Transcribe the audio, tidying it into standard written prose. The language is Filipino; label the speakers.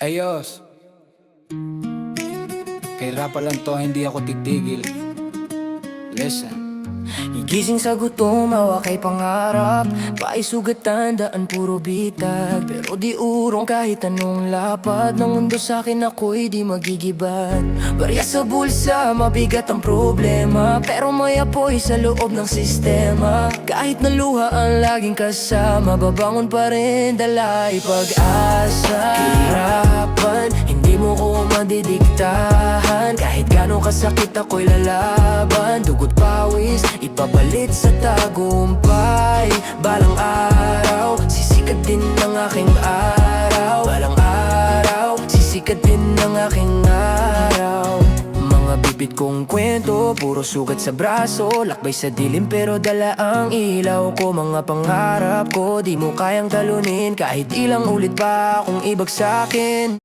Speaker 1: Ayos, kay rapa lang to, hindi ako titigil. Listen.
Speaker 2: Igising sa gutom, hawa kay pangarap. Paisugatan, daan puro bitag. Pero di urong kahit anong lapad ng mundo sa'kin, ako'y di magigibat. Barya sa bulsa, mabigat ang problema, pero may apoy sa loob ng sistema. Kahit na luha ang laging kasama, babangon pa rin, dala'y pag-asa. Hirapan, hindi mo ko madidiktahan. Kahit gano'ng kasakit ako'y lalaban. Dugot pawis, ipapalit sa tagumpay. Balang araw, sisikat din ang aking araw. Balang araw, sisikat din ang aking araw. Mga bibit kong kwento, puro sugat sa braso. Lakbay sa dilim pero dala ang ilaw ko. Mga pangarap ko, di mo kayang talunin. Kahit ilang ulit pa akong ibagsakin.